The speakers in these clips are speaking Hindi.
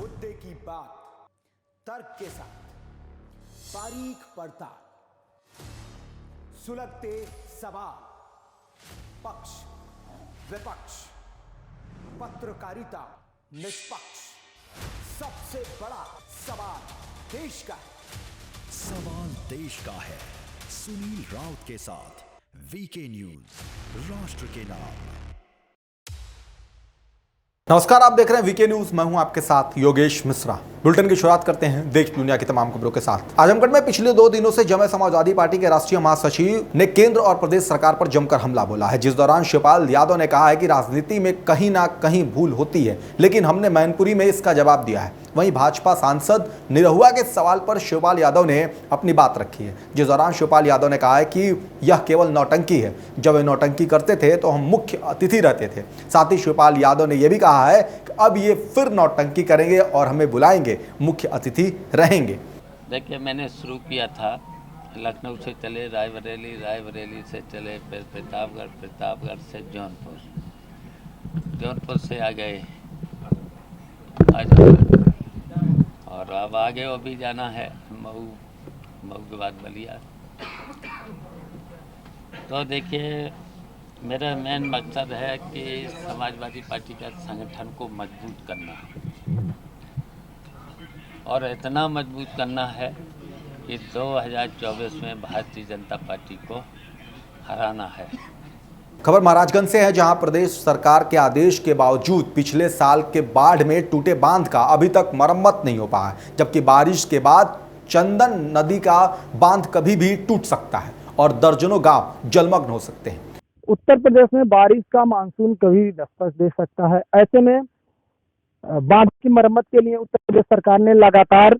मुद्दे की बात तर्क के साथ, बारीक पड़ताल, सुलगते सवाल, पक्ष विपक्ष, पत्रकारिता निष्पक्ष। सबसे बड़ा सवाल देश का है। सवाल देश का है। सुनील राउत के साथ वीके न्यूज, राष्ट्र के नाम। नमस्कार, आप देख रहे हैं वीके न्यूज। मैं हूं आपके साथ योगेश मिश्रा। बुलेटिन की शुरुआत करते हैं देश दुनिया की तमाम खबरों के साथ। आजमगढ़ में पिछले 2 दिनों से जमे समाजवादी पार्टी के राष्ट्रीय महासचिव ने केंद्र और प्रदेश सरकार पर जमकर हमला बोला है, जिस दौरान शिवपाल यादव ने कहा है कि राजनीति में कहीं ना कहीं भूल होती है, लेकिन हमने मैनपुरी में इसका जवाब दिया है। वहीं भाजपा सांसद निरहुआ के सवाल पर शिवपाल यादव ने अपनी बात रखी है, जिस दौरान शिवपाल यादव ने कहा है कि यह केवल नौटंकी है। जब वे नौटंकी करते थे तो हम मुख्य अतिथि रहते थे। साथ ही शिवपाल यादव ने यह भी कहा है कि अब ये फिर नौटंकी करेंगे और हमें बुलाएंगे, मुख्य अतिथि रहेंगे। देखिए, मैंने शुरू किया था लखनऊ से चले रायबरेली, रायबरेली से चले फिर प्रतापगढ़, प्रतापगढ़ से जौनपुर, जौनपुर से आ गए आजमगढ़, और अब आगे वो भी जाना है मऊ, मऊ के बाद बलिया। तो देखिए, मेरा मेन मकसद है कि समाजवादी पार्टी का संगठन को मजबूत करना है, और इतना मजबूत करना है कि 2024 में भारतीय जनता पार्टी को हराना है। खबर महाराजगंज से है, जहां प्रदेश सरकार के आदेश के बावजूद पिछले साल के बाढ़ में टूटे बांध का अभी तक मरम्मत नहीं हो पाया, जबकि बारिश के बाद चंदन नदी का बांध कभी भी टूट सकता है और दर्जनों गांव जलमग्न हो सकते हैं। उत्तर प्रदेश में बारिश का मानसून कभी भी दस्तक दे सकता है। ऐसे में बांध की मरम्मत के लिए उत्तर प्रदेश सरकार ने लगातार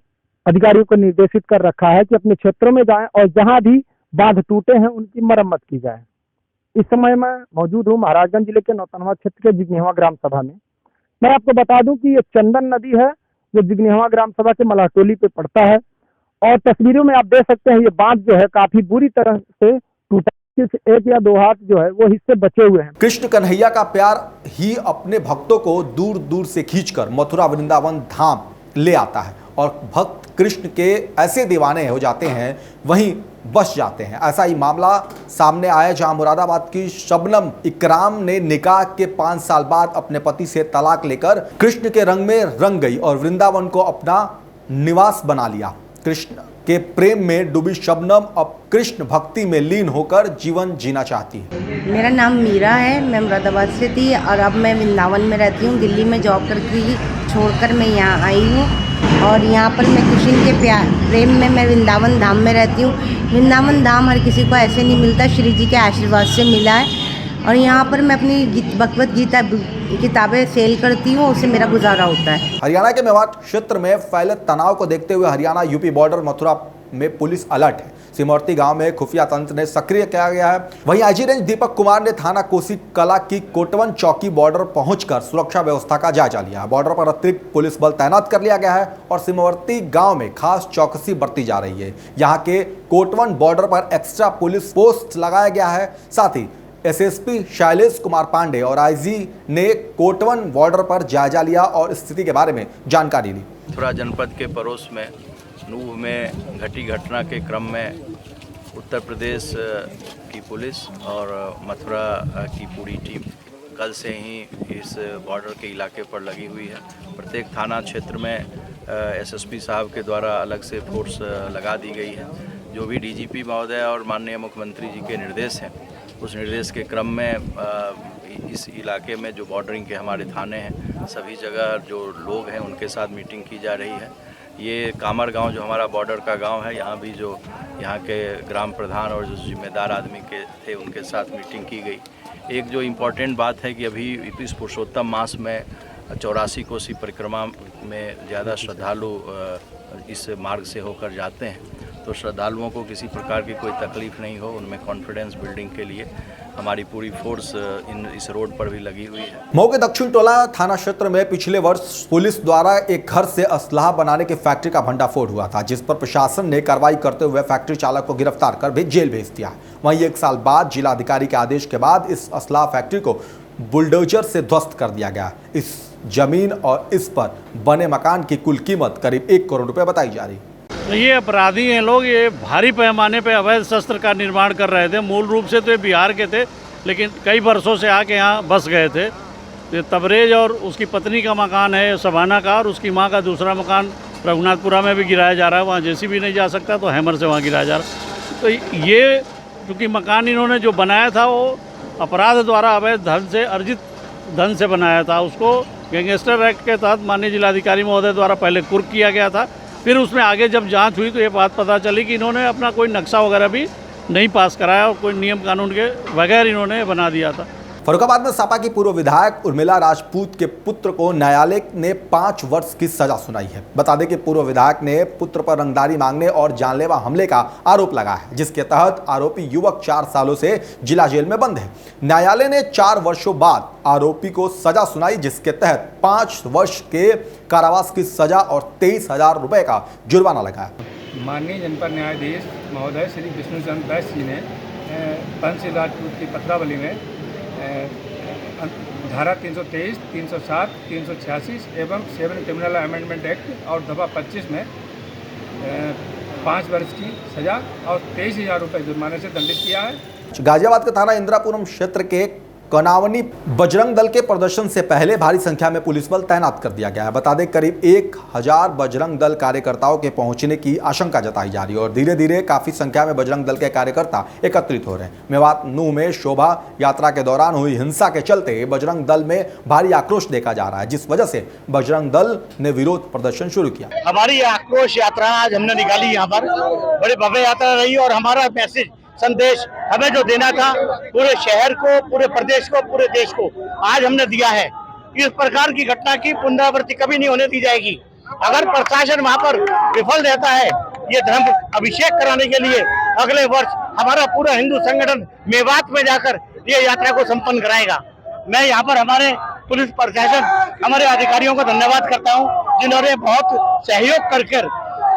अधिकारियों को निर्देशित कर रखा है कि अपने क्षेत्रों में जाएं और जहां भी बांध टूटे हैं उनकी मरम्मत की जाए। इस समय मैं मौजूद हूं महाराजगंज जिले के नौतनवा क्षेत्र के जिग्नेहवा ग्राम सभा में। मैं आपको बता दूं कि ये चंदन नदी है जो जिग्नेहवा ग्राम सभा के मलाटोली पे पड़ता है, और तस्वीरों में आप देख सकते हैं ये बांध जो है काफी बुरी तरह से टूटा, सिर्फ 1 या 2 हाथ जो है वो हिस्से बचे हुए हैं। कृष्ण कन्हैया का प्यार ही अपने भक्तों को दूर दूर से खींचकर मथुरा वृंदावन धाम ले आता है, और भक्त कृष्ण के ऐसे दीवाने हो जाते हैं, वहीं बस जाते हैं। ऐसा ही मामला सामने आया जहां मुरादाबाद की शबनम इकराम ने निकाह के 5 साल बाद अपने पति से तलाक लेकर कृष्ण के रंग में रंग गई और वृंदावन को अपना निवास बना लिया। कृष्ण के प्रेम में डूबी शबनम अब कृष्ण भक्ति में लीन होकर जीवन जीना चाहती है। मेरा नाम मीरा है, मैं मुरादाबाद से थी और अब मैं वृंदावन में रहती हूँ। दिल्ली में जॉब करके छोड़कर मैं यहाँ आई हूँ, और यहाँ पर मैं कृष्ण के प्रेम में मैं वृंदावन धाम में रहती हूँ। वृंदावन धाम हर किसी को ऐसे नहीं मिलता, श्री जी के आशीर्वाद से मिला है, और यहाँ पर मैं अपनी भगवत गीता किताबें सेल करती हूँ, उससे मेरा गुजारा होता है। हरियाणा के मेवात क्षेत्र में फैले तनाव को देखते हुए हरियाणा यूपी बॉर्डर मथुरा में पुलिस अलर्ट है। सिमौर्ती गांव में खुफिया तंत्र ने सक्रिय किया गया है। वहीं आईजी रेंज दीपक कुमार ने थाना कोसी कला की कोटवन चौकी बॉर्डर पहुंचकर सुरक्षा व्यवस्था का जायजा लिया। बॉर्डर पर अतिरिक्त पुलिस बल तैनात कर लिया गया है और सिमौर्ती गांव में खास चौकसी बरती जा रही है। यहाँ के कोटवन बॉर्डर पर एक्स्ट्रा पुलिस पोस्ट लगाया गया है। साथ ही एसएसपी शैलेश कुमार पांडे और आईजी ने कोटवन बॉर्डर पर जायजा लिया और स्थिति के बारे में जानकारी ली। मथुरा जनपद के पड़ोस में नूह में घटी घटना के क्रम में उत्तर प्रदेश की पुलिस और मथुरा की पूरी टीम कल से ही इस बॉर्डर के इलाके पर लगी हुई है। प्रत्येक थाना क्षेत्र में एसएसपी साहब के द्वारा अलग से फोर्स लगा दी गई है। जो भी डीजीपी महोदय और माननीय मुख्यमंत्री जी के निर्देश हैं, उस निर्देश के क्रम में इस इलाके में जो बॉर्डरिंग के हमारे थाने हैं, सभी जगह जो लोग हैं उनके साथ मीटिंग की जा रही है। ये कामर गांव जो हमारा बॉर्डर का गांव है, यहाँ भी जो यहाँ के ग्राम प्रधान और जो जिम्मेदार आदमी के थे उनके साथ मीटिंग की गई। एक जो इम्पोर्टेंट बात है कि अभी इस पुरुषोत्तम मास में 84 कोसी परिक्रमा में ज़्यादा श्रद्धालु इस मार्ग से होकर जाते हैं, तो श्रद्धालुओं को किसी प्रकार की कोई तकलीफ नहीं हो, उनमें कॉन्फिडेंस बिल्डिंग के लिए हमारी पूरी फोर्स इस रोड पर भी लगी हुई है। मऊ के दक्षिण टोला थाना क्षेत्र में पिछले वर्ष पुलिस द्वारा एक घर से असलाह बनाने की फैक्ट्री का भंडाफोड़ हुआ था, जिस पर प्रशासन ने कार्रवाई करते हुए फैक्ट्री चालक को गिरफ्तार कर जेल भेज दिया। वहीं 1 साल बाद जिलाधिकारी के आदेश के बाद इस असलाह फैक्ट्री को बुलडोजर से ध्वस्त कर दिया गया। इस जमीन और इस पर बने मकान की कुल कीमत करीब 1 करोड़ रुपए बताई जा रही है। ये अपराधी हैं लोग, ये भारी पैमाने पे अवैध शस्त्र का निर्माण कर रहे थे। मूल रूप से तो ये बिहार के थे, लेकिन कई वर्षों से आके यहाँ बस गए थे। ये तबरेज और उसकी पत्नी का मकान है सबाना का, और उसकी माँ का दूसरा मकान रघुनाथपुरा में भी गिराया जा रहा है। वहाँ जेसी भी नहीं जा सकता, तो हैमर से वहाँ गिराया जा रहा है। तो ये क्योंकि मकान इन्होंने जो बनाया था वो अपराध द्वारा अवैध धन से अर्जित धन से बनाया था। उसको गैंगस्टर एक्ट के तहत माननीय जिलाधिकारी महोदय द्वारा पहले कुर्क किया गया था। फिर उसमें आगे जब जांच हुई तो ये बात पता चली कि इन्होंने अपना कोई नक्शा वगैरह भी नहीं पास कराया और कोई नियम कानून के बगैर इन्होंने बना दिया था। फर्रुखाबाद में सपा की पूर्व विधायक उर्मिला राजपूत के पुत्र को न्यायालय ने 5 वर्ष की सजा सुनाई है। बता दें कि पूर्व विधायक ने पुत्र पर रंगदारी मांगने और जानलेवा हमले का आरोप लगाया है, जिसके तहत आरोपी युवक 4 सालों से जिला जेल में बंद है। न्यायालय ने 4 वर्षों बाद आरोपी को सजा सुनाई, जिसके तहत 5 वर्ष के कारावास की सजा और 23,000 रुपए का जुर्माना लगाया। माननीय जनपद न्यायाधीश महोदय श्री विष्णुचंद्र दास जी ने पंच राजपूत की पत्रावली में धारा 323, 307, 386 एवं 7 क्रिमिनल अमेंडमेंट एक्ट और दफा 25 में 5 वर्ष की सजा और 23,000 रुपये जुर्माने से दंडित किया है। गाजियाबाद के थाना इंदिरापुरम क्षेत्र के कनावनी बजरंग दल के प्रदर्शन से पहले भारी संख्या में पुलिस बल तैनात कर दिया गया है। बता दें करीब 1000 बजरंग दल कार्यकर्ताओं के पहुंचने की आशंका जताई जा रही है और धीरे धीरे काफी संख्या में बजरंग दल के कार्यकर्ता एकत्रित हो रहे हैं। मेवात नूह में शोभा यात्रा के दौरान हुई हिंसा के चलते बजरंग दल में भारी आक्रोश देखा जा रहा है, जिस वजह से बजरंग दल ने विरोध प्रदर्शन शुरू किया। हमारी आक्रोश यात्रा आज हमने निकाली, यहाँ पर बड़ी भव्य यात्रा रही और हमारा मैसेज संदेश हमें जो देना था पूरे शहर को, पूरे प्रदेश को, पूरे देश को आज हमने दिया है। इस प्रकार की घटना की पुनरावृत्ति कभी नहीं होने दी जाएगी। अगर प्रशासन वहां पर विफल रहता है ये धर्म अभिषेक कराने के लिए, अगले वर्ष हमारा पूरा हिंदू संगठन मेवात में जाकर ये यात्रा को संपन्न कराएगा। मैं यहाँ पर हमारे पुलिस प्रशासन, हमारे अधिकारियों का धन्यवाद करता हूँ, जिन्होंने बहुत सहयोग कर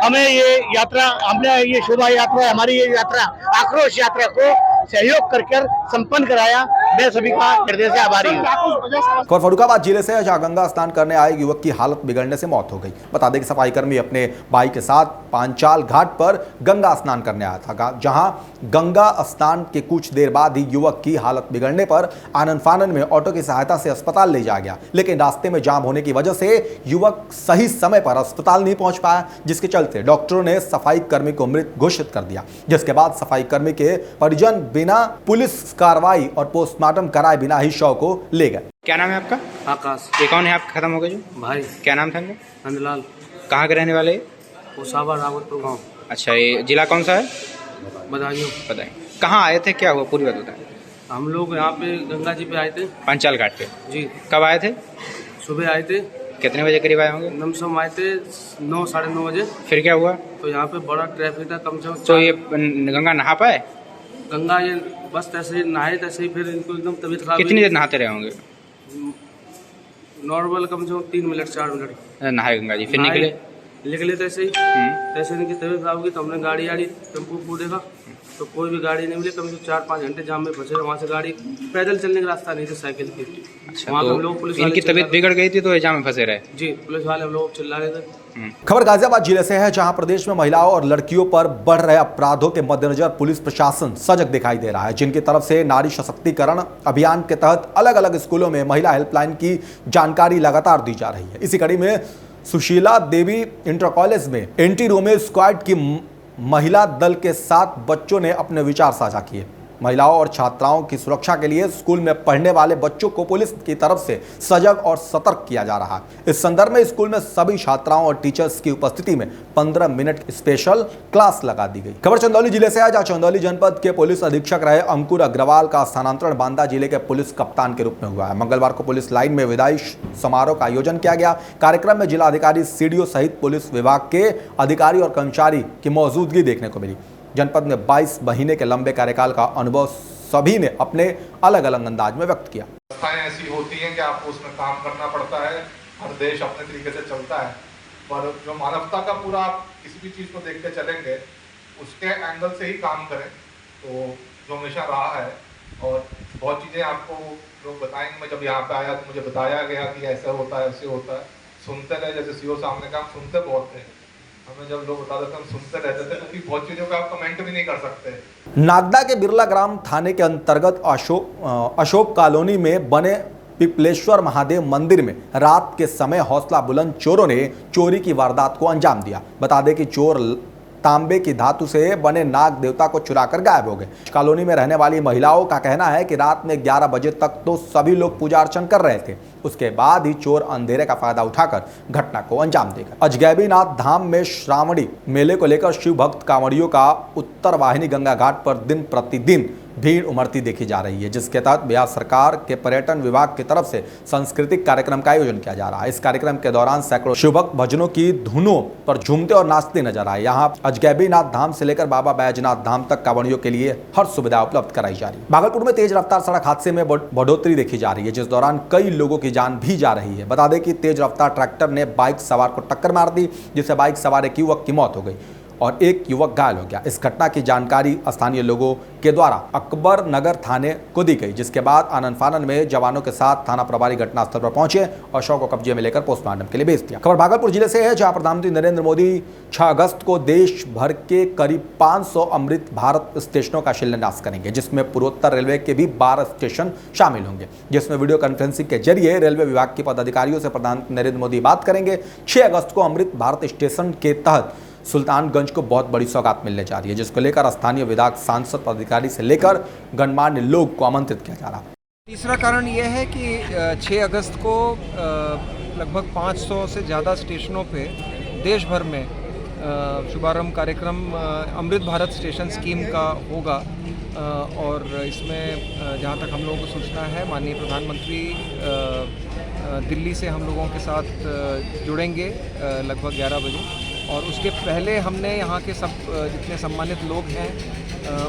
हमें ये शोभा यात्रा, हमारी ये यात्रा, आक्रोश यात्रा को सहयोग कर संपन्न कराया। मैं सभी का हृदय से आभारी हूँ। फर्रुखाबाद जिले से जहां गंगा स्नान करने आए युवक की हालत बिगड़ने से मौत हो गई। बता दें कि सफाई कर्मी अपने भाई के साथ पांचाल घाट पर गंगा स्नान करने आया था, जहां गंगा स्नान के कुछ देर बाद ही युवक की हालत बिगड़ने पर आनन फानन में ऑटो की सहायता से अस्पताल ले जाया गया, लेकिन रास्ते में जाम होने की वजह से युवक सही समय पर अस्पताल नहीं पहुंच पाया, जिसके चलते डॉक्टरों ने सफाई कर्मी को मृत घोषित कर दिया। जिसके बाद सफाई कर्मी के परिजन बिना पुलिस कार्रवाई और पोस्टमार्टम कराए बिना ही शव को ले गए। क्या नाम है आपका? आकाश। ये कौन है आपका खत्म हो गया जो? भाई। क्या नाम था इनका? नंदलाल। कहाँ के रहने वाले? ओसावा रावतपुर गाँव। अच्छा, ये जिला कौन सा है? बदायूं। बताएं कहाँ आए थे, क्या हुआ पूरी बात बताएं। हम लोग यहाँ पे गंगा जी पे आए थे, पांचाल घाट पे। जी। कब आए थे? सुबह आए थे। कितने बजे करीब आए होंगे? लमसम आए थे 9 साढ़े 9 बजे। फिर क्या हुआ? तो यहाँ पे बड़ा ट्रैफिक था, कम से कम। तो ये गंगा नहा पाए? गंगा ये बस तैसे ही नहाए, तैसे ही फिर इनको एकदम तबीयत खराब। कितनी देर नहाते रहे होंगे? नॉर्मल कम से कम 3 मिनट 4 मिनट नहाए गंगा जी, फिर निकले तैसे ही। तैसे इनकी तबीयत खराब हुई तो हमने गाड़ी आड़ी टेम्पो देखा तो कोई भी गाड़ी नहीं मिली। कम से कम 4-5 घंटे जाम में फंसे। वहाँ से गाड़ी पैदल चलने का रास्ता नहीं था, साइकिल की। अच्छा, वहाँ तो हम लोग पुलिस इनकी तबीयत बिगड़ गई थी तो जाम में फंसे रहे। जी, पुलिस वाले हम लोग चिल्ला रहे थे। खबर गाजियाबाद जिले से है, जहां प्रदेश में महिलाओं और लड़कियों पर बढ़ रहे अपराधों के मद्देनजर पुलिस प्रशासन सजग दिखाई दे रहा है, जिनकी तरफ से नारी सशक्तिकरण अभियान के तहत अलग अलग स्कूलों में महिला हेल्पलाइन की जानकारी लगातार दी जा रही है। इसी कड़ी में सुशीला देवी इंटर कॉलेज में एंटी रोमियो स्क्वाड की महिला दल के साथ बच्चों ने अपने विचार साझा किए। महिलाओं और छात्राओं की सुरक्षा के लिए स्कूल में पढ़ने वाले बच्चों को पुलिस की तरफ से सजग और सतर्क किया जा रहा है। इस संदर्भ में स्कूल में सभी छात्राओं और टीचर्स की उपस्थिति में 15 मिनट स्पेशल क्लास लगा दी गई। खबर चंदौली जिले से है, जहां चंदौली जनपद के पुलिस अधीक्षक रहे अंकुर अग्रवाल का स्थानांतरण बांदा जिले के पुलिस कप्तान के रूप में हुआ है। मंगलवार को पुलिस लाइन में विदाई समारोह का आयोजन किया गया। कार्यक्रम में जिलाधिकारी सीडीओ सहित पुलिस विभाग के अधिकारी और कर्मचारी की मौजूदगी देखने को मिली। जनपद में 22 महीने के लंबे कार्यकाल का अनुभव सभी ने अपने अलग अलग अंदाज में व्यक्त किया। व्यवस्थाएं ऐसी होती हैं कि आपको उसमें काम करना पड़ता है। हर देश अपने तरीके से चलता है, पर जो मानवता का पूरा आप किसी भी चीज़ को देख के चलेंगे उसके एंगल से ही काम करें, तो जो हमेशा रहा है और बहुत चीज़ें आपको लोग बताएंगे। मैं जब यहाँ पे आया तो मुझे बताया गया कि ऐसा होता है, ऐसे होता है। सुनते रहे, जैसे सीओ साहब ने कहा, हम सुनते बहुत थे। हमें जब लोग बता देते हम सुनते रहते थे, क्योंकि बहुत चीज़ों का आप कमेंट भी नहीं कर सकते। नागदा के बिरला ग्राम थाने के अंतर्गत अशोक कॉलोनी में बने पिपलेश्वर महादेव मंदिर में रात के समय हौसला बुलंद चोरों ने चोरी की वारदात को अंजाम दिया। बता दें कि चोर तांबे की धातु से बने नाग देवता को चुराकर गायब हो गए। कॉलोनी में रहने वाली महिलाओं का कहना है कि रात में 11 बजे तक तो सभी लोग पूजा अर्चन कर रहे थे, उसके बाद ही चोर अंधेरे का फायदा उठाकर घटना को अंजाम देगा। अजगैबीनाथ धाम में श्रावणी मेले को लेकर शिव भक्त कांवड़ियों का उत्तर वाहिनी गंगा घाट पर दिन प्रतिदिन भीड़ उमड़ती देखी जा रही है, जिसके तहत बिहार सरकार के पर्यटन विभाग की तरफ से सांस्कृतिक कार्यक्रम का आयोजन किया जा रहा है। इस कार्यक्रम के दौरान सैकड़ों शिवभक्त भजनों की धुनों पर झूमते और नाचते नजर आए। यहाँ अजगैबीनाथ धाम से लेकर बाबा बैजनाथ धाम तक कांवड़ियों के लिए हर सुविधा उपलब्ध कराई जा रही है। भागलपुर में तेज रफ्तार सड़क हादसे में बढ़ोतरी देखी जा रही है, जिस दौरान कई लोगों की जान भी जा रही है। बता दें कि तेज रफ्तार ट्रैक्टर ने बाइक सवार को टक्कर मार दी, जिससे बाइक सवार एक युवक की मौत हो गई और एक युवक घायल हो गया। इस घटना की जानकारी स्थानीय लोगों के द्वारा अकबर नगर थाने को दी गई, जिसके बाद आनन फानन में जवानों के साथ थाना प्रभारी घटनास्थल पर पहुंचे और शव को कब्जे में लेकर पोस्टमार्टम के लिए भेज दिया। खबर भागलपुर जिले से है, जहां प्रधानमंत्री नरेंद्र मोदी 6 अगस्त को देश भर के करीब 500 अमृत भारत स्टेशनों का शिलान्यास करेंगे, जिसमें पूर्वोत्तर रेलवे के भी 12 स्टेशन शामिल होंगे, जिसमें वीडियो कॉन्फ्रेंसिंग के जरिए रेलवे विभाग के पदाधिकारियों से प्रधानमंत्री नरेंद्र मोदी बात करेंगे। 6 अगस्त को अमृत भारत स्टेशन के तहत सुल्तानगंज को बहुत बड़ी सौगात मिलने जा रही है, जिसको लेकर स्थानीय विधायक, सांसद, पदाधिकारी से लेकर गणमान्य लोग को आमंत्रित किया जा रहा है। तीसरा कारण यह है कि 6 अगस्त को लगभग 500 से ज़्यादा स्टेशनों पे देश भर में शुभारंभ कार्यक्रम अमृत भारत स्टेशन स्कीम का होगा और इसमें जहाँ तक हम लोगों को सूचना है, माननीय प्रधानमंत्री दिल्ली से हम लोगों के साथ जुड़ेंगे लगभग 11 बजे और उसके पहले हमने यहाँ के सब जितने सम्मानित लोग हैं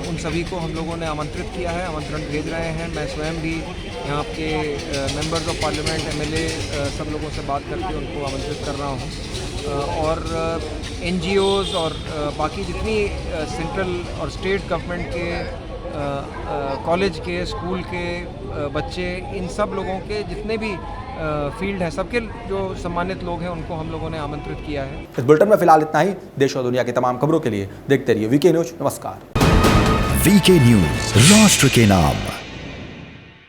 उन सभी को हम लोगों ने आमंत्रित किया है, आमंत्रण भेज रहे हैं। मैं स्वयं भी यहाँ के मेंबर्स ऑफ पार्लियामेंट, एमएलए सब लोगों से बात करके उनको आमंत्रित कर रहा हूँ और एनजीओज़ और बाकी जितनी सेंट्रल और स्टेट गवर्नमेंट के कॉलेज के, स्कूल के बच्चे, इन सब लोगों के जितने भी फील्ड है, सबके जो सम्मानित लोग हैं उनको हम लोगों ने आमंत्रित किया है। इस बुलेटिन में फिलहाल इतना ही। देश और दुनिया की तमाम खबरों के लिए देखते रहिए वीके न्यूज। नमस्कार। वीके न्यूज, राष्ट्र के नाम।